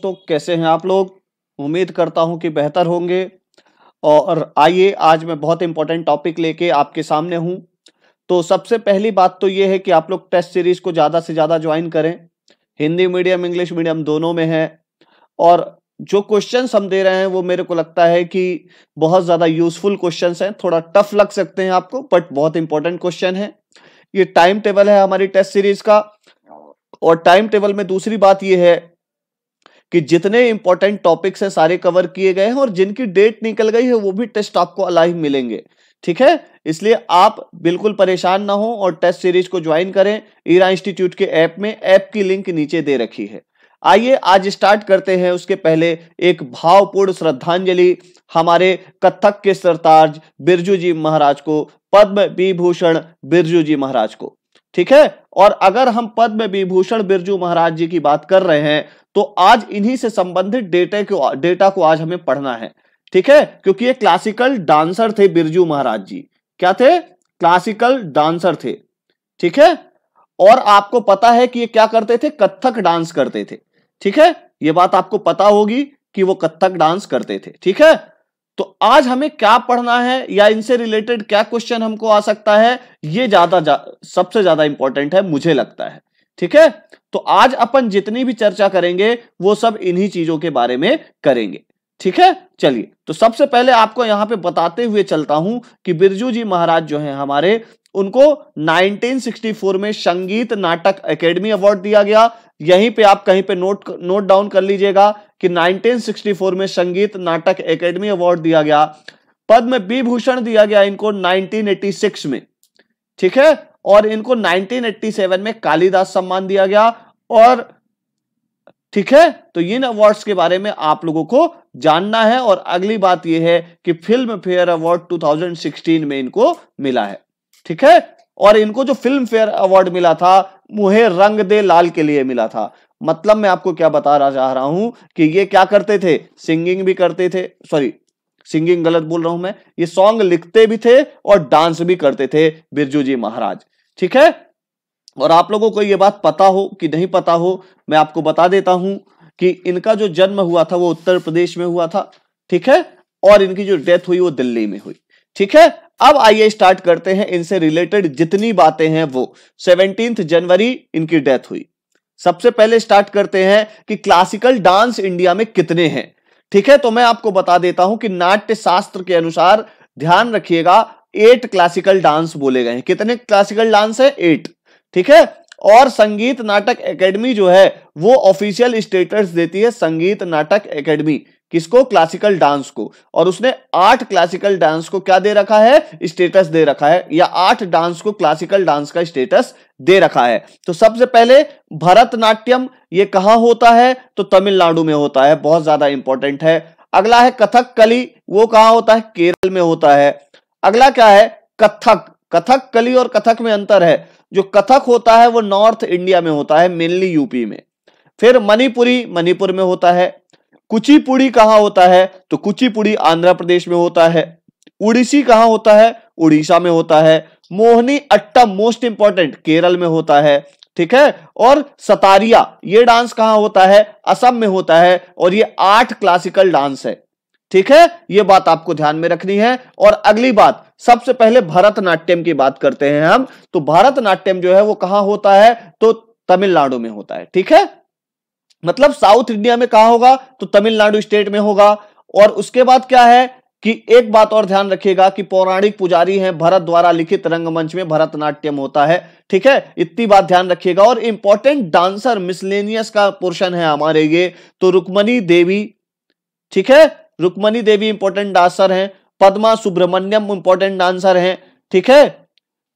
दोस्तों, कैसे हैं आप लोग। उम्मीद करता हूं कि बेहतर होंगे। और आइए, आज मैं बहुत इंपॉर्टेंट टॉपिक लेके आपके सामने हूं। तो सबसे पहली बात तो ये है कि आप लोग टेस्ट सीरीज को ज़्यादा से ज़्यादा ज्वाइन करें। हिंदी मीडियम इंग्लिश मीडियम दोनों में है। और जो क्वेश्चंस हम दे रहे हैं वो मेरे को लगता है कि बहुत ज़्यादा यूजफुल क्वेश्चंस हैं। थोड़ा टफ लग सकते हैं आपको, बट बहुत इंपॉर्टेंट क्वेश्चन है। ये टाइम टेबल है हमारी टेस्ट सीरीज का। और टाइम टेबल में दूसरी बात ये है कि जितने इंपॉर्टेंट टॉपिक्स हैं सारे कवर किए गए हैं, और जिनकी डेट निकल गई है वो भी टेस्ट आपको अलाइव मिलेंगे। ठीक है, इसलिए आप बिल्कुल परेशान ना हो और टेस्ट सीरीज को ज्वाइन करें ईरा इंस्टीट्यूट के ऐप में। ऐप की लिंक नीचे दे रखी है। आइए आज स्टार्ट करते हैं। उसके पहले एक भावपूर्ण श्रद्धांजलि हमारे कथक के सरताज बिरजू जी महाराज को, पद्म विभूषण बिरजू जी महाराज को। ठीक है, और अगर हम पद्म विभूषण बिरजू महाराज जी की बात कर रहे हैं तो आज इन्हीं से संबंधित डेटा को आज हमें पढ़ना है। ठीक है, क्योंकि ये क्लासिकल डांसर थे बिरजू महाराज जी। क्या थे? क्लासिकल डांसर थे। ठीक है, और आपको पता है कि ये क्या करते थे? कथक डांस करते थे। ठीक है, ये बात आपको पता होगी कि वो कथक डांस करते थे। ठीक है, तो आज हमें क्या पढ़ना है या इनसे रिलेटेड क्या क्वेश्चन हमको आ सकता है, ये सबसे ज्यादा इंपॉर्टेंट है मुझे लगता है। ठीक है, तो आज अपन जितनी भी चर्चा करेंगे वो सब इन्हीं चीजों के बारे में करेंगे। ठीक है, चलिए तो सबसे पहले आपको यहां पे बताते हुए चलता हूं कि बिरजू जी महाराज जो हैं हमारे, उनको 1964 में संगीत नाटक एकेडमी अवार्ड दिया गया। यहीं पे आप कहीं पे नोट डाउन कर लीजिएगा कि 1964 में संगीत नाटक एकेडमी अवार्ड दिया गया। पद्म विभूषण दिया गया इनको 1986 में। ठीक है, और इनको 1987 में कालिदास सम्मान दिया गया। और ठीक है, तो इन अवार्ड्स के बारे में आप लोगों को जानना है। और अगली बात यह है कि फिल्म फेयर अवार्ड 2016 में इनको मिला है। ठीक है, और इनको जो फिल्म फेयर अवार्ड मिला था मुहे रंग दे लाल के लिए मिला था। मतलब मैं आपको क्या बता चाह रहा हूं कि ये क्या करते थे? सिंगिंग भी करते थे। सॉरी, सिंगिंग गलत बोल रहा हूं मैं। ये सॉन्ग लिखते भी थे और डांस भी करते थे बिरजू जी महाराज। ठीक है, और आप लोगों को ये बात पता हो कि नहीं पता हो, मैं आपको बता देता हूं कि इनका जो जन्म हुआ था वो उत्तर प्रदेश में हुआ था। ठीक है, और इनकी जो डेथ हुई वो दिल्ली में हुई। ठीक है, अब आइए स्टार्ट करते हैं इनसे रिलेटेड जितनी बातें हैं वो। 17 जनवरी इनकी डेथ हुई। सबसे पहले स्टार्ट करते हैं कि क्लासिकल डांस इंडिया में कितने हैं। ठीक है, तो मैं आपको बता देता हूं कि नाट्य शास्त्र के अनुसार, ध्यान रखिएगा, 8 क्लासिकल डांस बोले गए हैं। कितने क्लासिकल डांस है? 8। ठीक है, और संगीत नाटक एकेडमी जो है वो ऑफिशियल स्टेटस देती है संगीत नाटक एकेडमी। किसको? क्लासिकल डांस को। और उसने 8 क्लासिकल डांस को क्या दे रखा है? स्टेटस दे रखा है, या 8 डांस को क्लासिकल डांस का स्टेटस दे रखा है। तो सबसे पहले भरतनाट्यम, ये कहां होता है? तो तमिलनाडु में होता है, बहुत ज्यादा इंपॉर्टेंट है। अगला है कथकली, वो कहां होता है? केरल में होता है। अगला क्या है? कथक। कथकली और कथक में अंतर है। जो कथक होता है वो नॉर्थ इंडिया में होता है, मेनली यूपी में। फिर मणिपुरी, मणिपुर में होता है। कुचिपुड़ी कहां होता है? तो कुचिपुड़ी आंध्र प्रदेश में होता है। उड़ीसी कहां होता है? उड़ीसा में होता है। मोहिनी अट्टम, मोस्ट इंपॉर्टेंट, केरल में होता है। ठीक है, और सतारिया, ये डांस कहां होता है? असम में होता है। और ये 8 क्लासिकल डांस है। ठीक है, ये बात आपको ध्यान में रखनी है। और अगली बात, सबसे पहले भरतनाट्यम की बात करते हैं हम। तो भरतनाट्यम जो है वो कहां होता है? तो तमिलनाडु में होता है। ठीक है, मतलब साउथ इंडिया में कहां होगा? तो तमिलनाडु स्टेट में होगा। और उसके बाद क्या है कि एक बात और ध्यान रखिएगा कि पौराणिक पुजारी हैं, भरत द्वारा लिखित रंगमंच में भरतनाट्यम होता है। ठीक है, इतनी बात ध्यान रखिएगा। और इंपॉर्टेंट डांसर मिसलेनियस का पोर्शन है हमारे ये, तो रुक्मणी देवी। ठीक है, रुक्मणी देवी इंपॉर्टेंट डांसर हैं। पद्मा सुब्रमण्यम इंपॉर्टेंट डांसर हैं। ठीक है,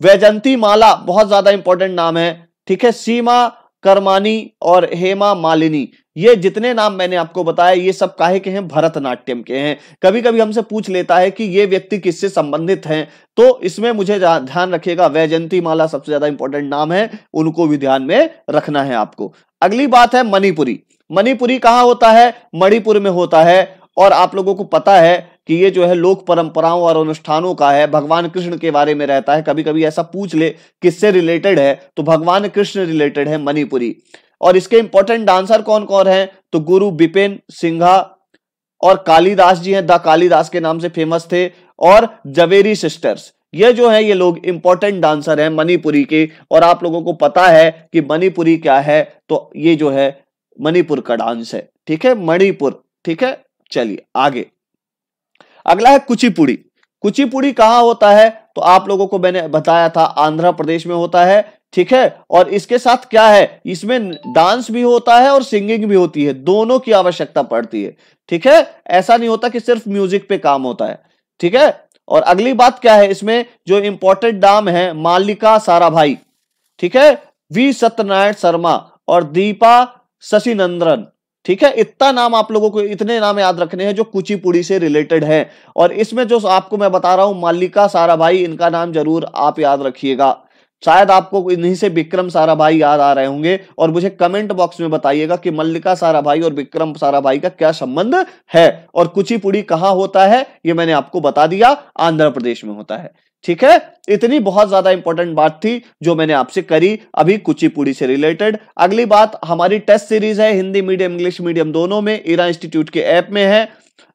वैजंती माला बहुत ज्यादा इंपॉर्टेंट नाम है। ठीक है, सीमा करमानी और हेमा मालिनी, ये जितने नाम मैंने आपको बताया ये सब काहे के हैं? भरतनाट्यम के हैं। कभी कभी हमसे पूछ लेता है कि ये व्यक्ति किससे संबंधित हैं, तो इसमें मुझे ध्यान रखिएगा, वैजंती माला सबसे ज्यादा इंपॉर्टेंट नाम है, उनको भी ध्यान में रखना है आपको। अगली बात है मणिपुरी। मणिपुरी कहां होता है? मणिपुर में होता है। और आप लोगों को पता है कि ये जो है लोक परंपराओं और अनुष्ठानों का है, भगवान कृष्ण के बारे में रहता है। कभी कभी ऐसा पूछ ले किससे रिलेटेड है, तो भगवान कृष्ण रिलेटेड है मणिपुरी। और इसके इंपॉर्टेंट डांसर कौन कौन है, तो गुरु बिपिन सिंघा और कालिदास जी हैं, द कालिदास के नाम से फेमस थे, और जवेरी सिस्टर्स। ये जो है ये लोग इंपॉर्टेंट डांसर हैं मणिपुरी के, और आप लोगों को पता है कि मणिपुरी क्या है, तो ये जो है मणिपुर का डांस है, ठीक है, मणिपुर, ठीक है। चलिए आगे, अगला है कुचिपुड़ी। कुचिपुड़ी कहां होता है, तो आप लोगों को मैंने बताया था आंध्र प्रदेश में होता है, ठीक है। और इसके साथ क्या है, इसमें डांस भी होता है और सिंगिंग भी होती है, दोनों की आवश्यकता पड़ती है, ठीक है। ऐसा नहीं होता कि सिर्फ म्यूजिक पे काम होता है, ठीक है। और अगली बात क्या है, इसमें जो इंपॉर्टेंट नाम है मालिका साराभाई, ठीक है, वी सत्यनारायण शर्मा और दीपा शशिनंदन, ठीक है। इतना नाम आप लोगों को, इतने नाम याद रखने हैं जो कुचिपुड़ी से रिलेटेड है। और इसमें जो आपको मैं बता रहा हूं मालिका साराभाई, इनका नाम जरूर आप याद रखिएगा। शायद आपको इन्हीं से विक्रम साराभाई याद आ रहे होंगे, और मुझे कमेंट बॉक्स में बताइएगा कि मल्लिका साराभाई और विक्रम साराभाई का क्या संबंध है। और कुचिपुड़ी कहां होता है ये मैंने आपको बता दिया, आंध्र प्रदेश में होता है, ठीक है। इतनी बहुत ज्यादा इंपॉर्टेंट बात थी जो मैंने आपसे करी अभी कुचिपुड़ी से रिलेटेड। अगली बात, हमारी टेस्ट सीरीज है हिंदी मीडियम इंग्लिश मीडियम दोनों में, इरा इंस्टीट्यूट के ऐप में है।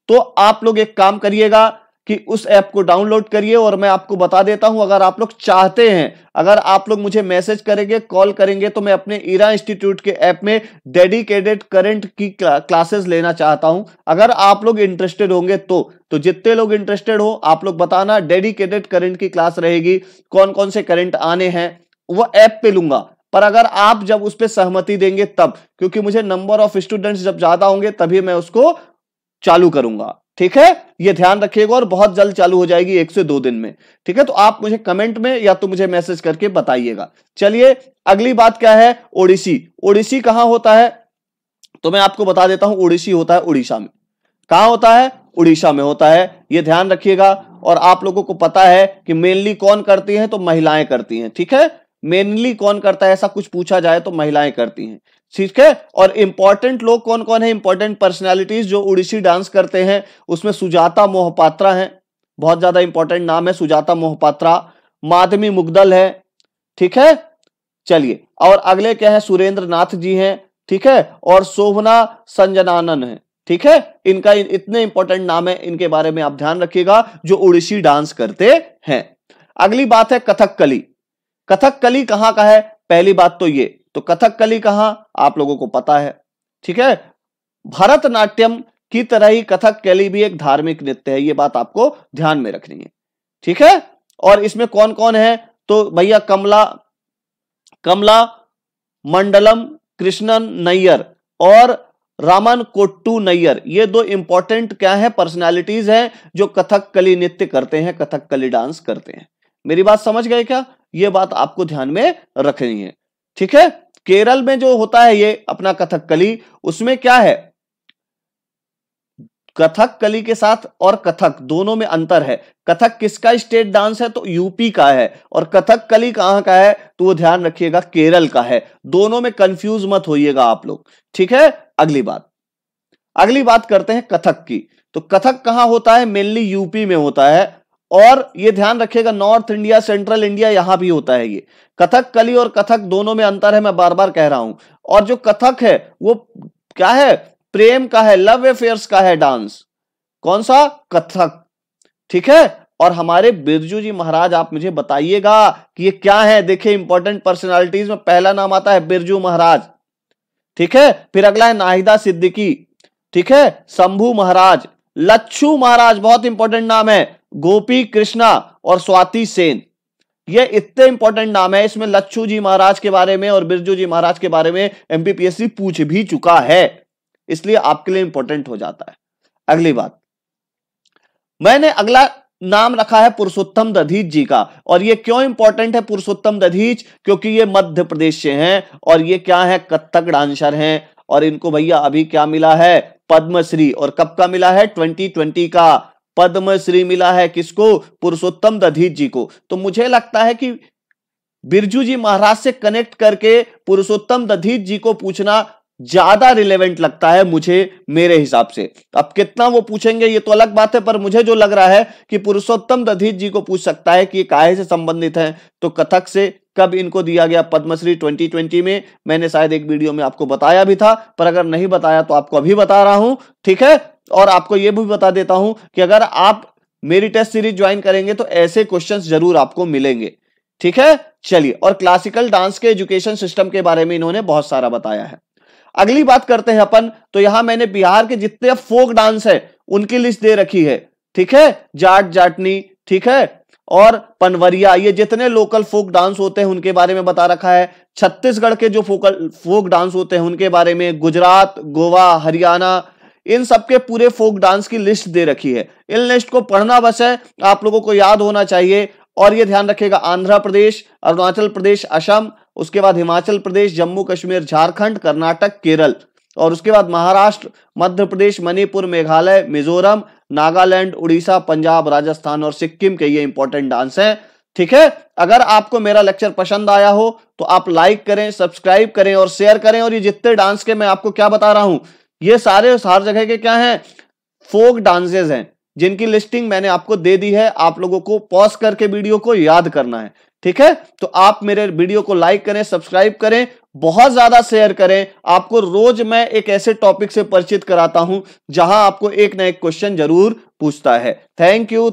तो आप लोग एक काम करिएगा कि उस ऐप को डाउनलोड करिए, और मैं आपको बता देता हूं, अगर आप लोग चाहते हैं, अगर आप लोग मुझे मैसेज करेंगे, कॉल करेंगे, तो मैं अपने इरा इंस्टीट्यूट के ऐप में डेडिकेटेड करंट की क्लासेस लेना चाहता हूं। अगर आप लोग इंटरेस्टेड होंगे तो जितने लोग इंटरेस्टेड हो आप लोग बताना, डेडिकेटेड करंट की क्लास रहेगी, कौन कौन से करंट आने हैं वो ऐप पे लूंगा। पर अगर आप जब उस पर सहमति देंगे तब, क्योंकि मुझे नंबर ऑफ स्टूडेंट्स जब ज्यादा होंगे तभी मैं उसको चालू करूंगा, ठीक है। ये ध्यान रखिएगा, और बहुत जल्द चालू हो जाएगी, 1 से 2 दिन में, ठीक है। तो आप मुझे कमेंट में या तो मुझे मैसेज करके बताइएगा। चलिए अगली बात क्या है, ओडिसी। ओडिसी कहां होता है, तो मैं आपको बता देता हूं, ओडिसी होता है उड़ीसा में। कहां होता है, उड़ीसा में होता है, ये ध्यान रखिएगा। और आप लोगों को पता है कि मेनली कौन करती हैं, तो महिलाएं करती हैं, ठीक है। मेनली कौन करता है, ऐसा कुछ पूछा जाए तो महिलाएं करती हैं, ठीक है। और इंपॉर्टेंट लोग कौन कौन है, इंपॉर्टेंट पर्सनालिटीज जो उड़ीसी डांस करते हैं, उसमें सुजाता मोहपात्रा है, बहुत ज्यादा इंपॉर्टेंट नाम है सुजाता मोहपात्रा। माधवी मुग्दल है, ठीक है। चलिए, और अगले क्या है, सुरेंद्र नाथ जी हैं, ठीक है, और शोभना संजनानन है, ठीक है। इनका इतने इंपॉर्टेंट नाम है, इनके बारे में आप ध्यान रखिएगा जो उड़ीसी डांस करते हैं। अगली बात है कथकली। कथकली कहां का है, पहली बात तो ये, तो कथकली कहां आप लोगों को पता है, ठीक है। भरतनाट्यम की तरह ही कथकली भी एक धार्मिक नृत्य है, ये बात आपको ध्यान में रखनी है, ठीक है। और इसमें कौन कौन है, तो भैया कमला मंडलम कृष्णन नैयर और रामन कोट्टू नैयर, ये 2 इंपॉर्टेंट क्या है, पर्सनालिटीज हैं जो कथकली नृत्य करते हैं, कथकली डांस करते हैं। मेरी बात समझ गए क्या, ये बात आपको ध्यान में रखनी है, ठीक है। केरल में जो होता है ये अपना कथकली, उसमें क्या है, कथकली के साथ और कथक दोनों में अंतर है। कथक किसका स्टेट डांस है, तो यूपी का है, और कथकली कहां का है, तो वो ध्यान रखिएगा केरल का है। दोनों में कंफ्यूज मत होइएगा आप लोग, ठीक है। अगली बात करते हैं कथक की। तो कथक कहां होता है, मेनली यूपी में होता है, और ये ध्यान रखिएगा नॉर्थ इंडिया सेंट्रल इंडिया यहां भी होता है। ये कथकली और कथक दोनों में अंतर है, मैं बार बार कह रहा हूं। और जो कथक है वो क्या है, प्रेम का है, लव अफेयर्स का है डांस, कौन सा, कथक, ठीक है। और हमारे बिरजू जी महाराज, आप मुझे बताइएगा कि ये क्या है। देखिए इंपॉर्टेंट पर्सनालिटीज में पहला नाम आता है बिरजू महाराज, ठीक है। फिर अगला है नाहिदा सिद्दीकी, ठीक है, शंभू महाराज, लच्छू महाराज, बहुत इंपॉर्टेंट नाम है, गोपी कृष्णा और स्वाति सेन। ये इतने इंपॉर्टेंट नाम है, इसमें लच्छू जी महाराज के बारे में और बिरजू जी महाराज के बारे में एमपीपीएससी पूछ भी चुका है, इसलिए आपके लिए इंपॉर्टेंट हो जाता है। अगली बात, मैंने अगला नाम रखा है पुरुषोत्तम दधीच जी का। और ये क्यों इंपॉर्टेंट है पुरुषोत्तम दधीच, क्योंकि ये मध्य प्रदेश से हैं, और ये क्या है, कथक डांसर हैं। और इनको भैया अभी क्या मिला है, पद्मश्री। और कब का मिला है, 2020 का पद्मश्री मिला है, किसको, पुरुषोत्तम दधीच जी को। तो मुझे लगता है कि बिरजू जी महाराज से कनेक्ट करके पुरुषोत्तम दधीच जी को पूछना ज्यादा रिलेवेंट लगता है मुझे, मेरे हिसाब से। अब कितना वो पूछेंगे ये तो अलग बात है, पर मुझे जो लग रहा है कि पुरुषोत्तम दधीच जी को पूछ सकता है कि ये काहे से संबंधित है, तो कथक से। कब इनको दिया गया पद्मश्री? 2020 में। मैंने शायद एक वीडियो में आपको बताया भी था, पर अगर नहीं बताया तो आपको अभी बता रहा हूं, ठीक है। और आपको यह भी बता देता हूं कि अगर आप मेरी टेस्ट सीरीज ज्वाइन करेंगे तो ऐसे क्वेश्चंस जरूर आपको मिलेंगे, ठीक है। चलिए, और क्लासिकल डांस के एजुकेशन सिस्टम के बारे में इन्होंने बहुत सारा बताया है। अगली बात करते हैं अपन, तो यहां मैंने बिहार के जितने फोक डांस है उनकी लिस्ट दे रखी है, ठीक है। जाट जाटनी, ठीक है, और पनवरिया, ये जितने लोकल फोक डांस होते हैं उनके बारे में बता रखा है। छत्तीसगढ़ के जो फोक डांस होते हैं उनके बारे में, गुजरात, गोवा, हरियाणा, इन सबके पूरे फोक डांस की लिस्ट दे रखी है। इन लिस्ट को पढ़ना बस है, आप लोगों को याद होना चाहिए। और ये ध्यान रखिएगा, आंध्र प्रदेश, अरुणाचल प्रदेश, असम, उसके बाद हिमाचल प्रदेश, जम्मू कश्मीर, झारखंड, कर्नाटक, केरल, और उसके बाद महाराष्ट्र, मध्य प्रदेश, मणिपुर, मेघालय, मिजोरम, नागालैंड, उड़ीसा, पंजाब, राजस्थान और सिक्किम के ये इंपॉर्टेंट डांस हैं, ठीक है। अगर आपको मेरा लेक्चर पसंद आया हो तो आप लाइक करें, सब्सक्राइब करें और शेयर करें। और ये जितने डांस के मैं आपको क्या बता रहा हूं, ये सारे हर जगह के क्या हैं, फोक डांसेस हैं, जिनकी लिस्टिंग मैंने आपको दे दी है। आप लोगों को पॉज करके वीडियो को याद करना है, ठीक है। तो आप मेरे वीडियो को लाइक करें, सब्सक्राइब करें, बहुत ज्यादा शेयर करें। आपको रोज मैं एक ऐसे टॉपिक से परिचित कराता हूं जहां आपको एक ना एक क्वेश्चन जरूर पूछता है। Thank you.